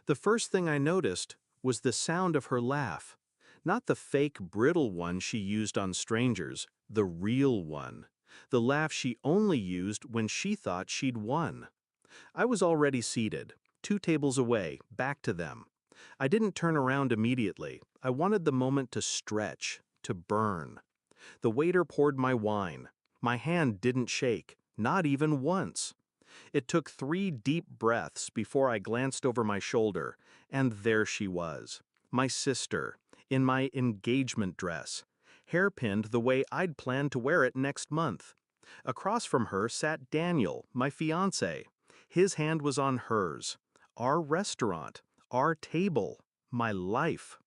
The first thing I noticed was the sound of her laugh. Not the fake, brittle one she used on strangers, the real one. The laugh she only used when she thought she'd won. I was already seated, 2 tables away, back to them. I didn't turn around immediately. I wanted the moment to stretch, to burn. The waiter poured my wine. My hand didn't shake, not even once. It took 3 deep breaths before I glanced over my shoulder, and there she was, my sister, in my engagement dress, hairpinned the way I'd planned to wear it next month. Across from her sat Daniel, my fiancé. His hand was on hers. Our restaurant, our table, my life.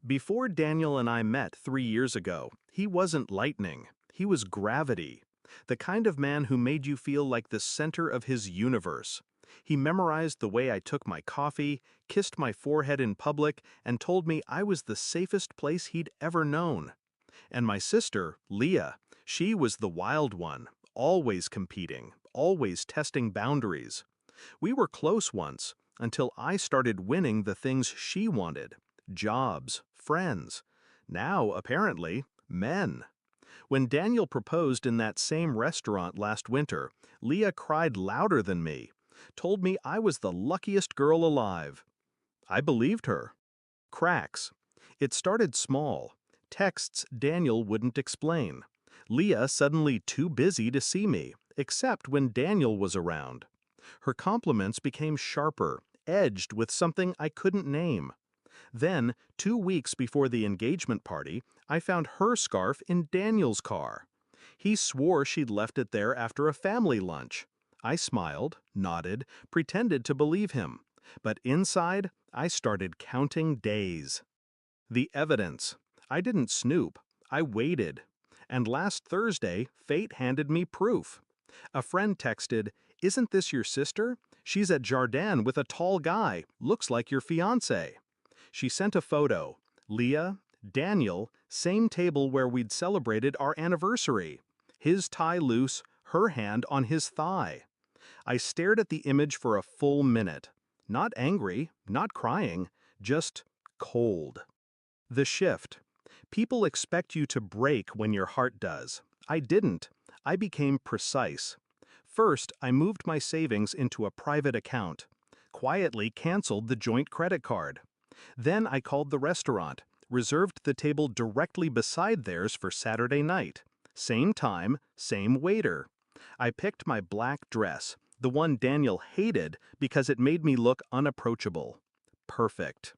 Before Daniel and I met 3 years ago, he wasn't lightning. He was gravity. The kind of man who made you feel like the center of his universe. He memorized the way I took my coffee, kissed my forehead in public, and told me I was the safest place he'd ever known. And my sister, Leah, she was the wild one, always competing, always testing boundaries. We were close once, until I started winning the things she wanted. Jobs, friends. Now, apparently, men. When Daniel proposed in that same restaurant last winter, Leah cried louder than me, told me I was the luckiest girl alive. I believed her. Cracks. It started small. Texts Daniel wouldn't explain. Leah suddenly too busy to see me, except when Daniel was around. Her compliments became sharper, edged with something I couldn't name. Then, 2 weeks before the engagement party, I found her scarf in Daniel's car. He swore she'd left it there after a family lunch. I smiled, nodded, pretended to believe him. But inside, I started counting days. The evidence. I didn't snoop. I waited. And last Thursday, fate handed me proof. A friend texted, "Isn't this your sister? She's at Jardin with a tall guy. Looks like your fiancé." She sent a photo. Leah, Daniel, same table where we'd celebrated our anniversary. His tie loose, her hand on his thigh. I stared at the image for a full minute. Not angry, not crying, just cold. The shift. People expect you to break when your heart does. I didn't. I became precise. First, I moved my savings into a private account. Quietly canceled the joint credit card. Then I called the restaurant, reserved the table directly beside theirs for Saturday night. Same time, same waiter. I picked my black dress, the one Daniel hated because it made me look unapproachable. Perfect.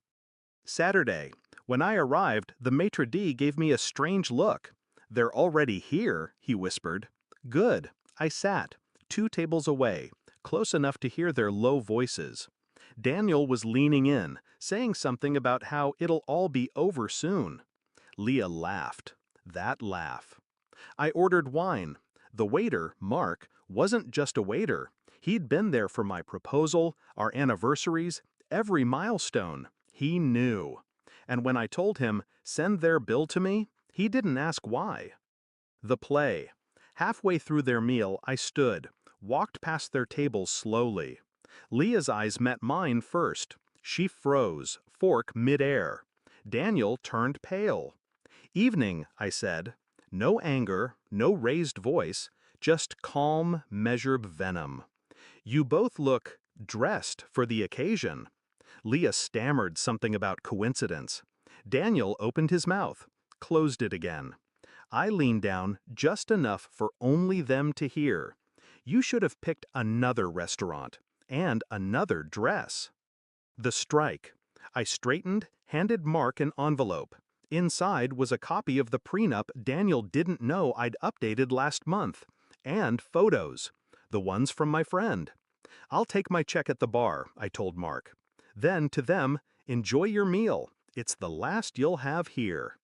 Saturday. When I arrived, the maitre d' gave me a strange look. "They're already here," he whispered. Good. I sat, 2 tables away, close enough to hear their low voices. Daniel was leaning in, saying something about how it'll all be over soon. Leah laughed. That laugh. I ordered wine. The waiter, Mark, wasn't just a waiter. He'd been there for my proposal, our anniversaries, every milestone. He knew. And when I told him, "Send their bill to me," he didn't ask why. The play. Halfway through their meal, I stood, walked past their table slowly. Leah's eyes met mine first. She froze, fork midair. Daniel turned pale. "Evening," I said. No anger, no raised voice, just calm, measured venom. "You both look dressed for the occasion." Leah stammered something about coincidence. Daniel opened his mouth, closed it again. I leaned down just enough for only them to hear. "You should have picked another restaurant. And another dress." The strike. I straightened, handed Mark an envelope. Inside was a copy of the prenup Daniel didn't know I'd updated last month. And photos. The ones from my friend. "I'll take my check at the bar," I told Mark. Then to them, "Enjoy your meal. It's the last you'll have here."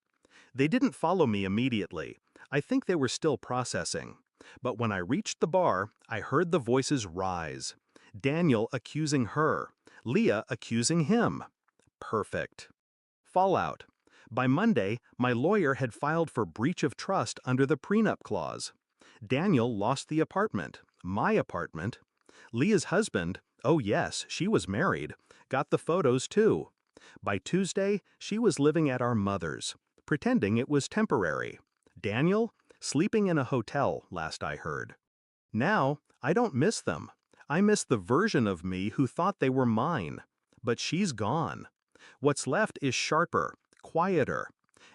They didn't follow me immediately. I think they were still processing. But when I reached the bar, I heard the voices rise. Daniel accusing her. Leah accusing him. Perfect. Fallout. By Monday, my lawyer had filed for breach of trust under the prenup clause. Daniel lost the apartment, my apartment. Leah's husband, Oh yes, she was married. Got the photos too. By Tuesday, she was living at our mother's, pretending it was temporary. Daniel? Sleeping in a hotel, last I heard. Now, I don't miss them. I miss the version of me who thought they were mine. But she's gone. What's left is sharper, quieter.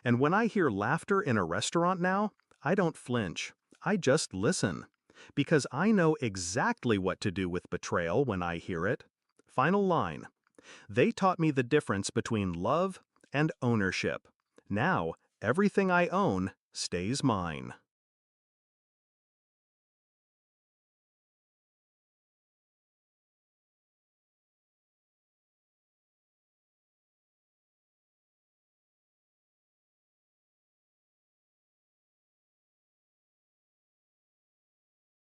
And when I hear laughter in a restaurant now, I don't flinch. I just listen. Because I know exactly what to do with betrayal when I hear it. Final line. They taught me the difference between love and ownership. Now, everything I own stays mine.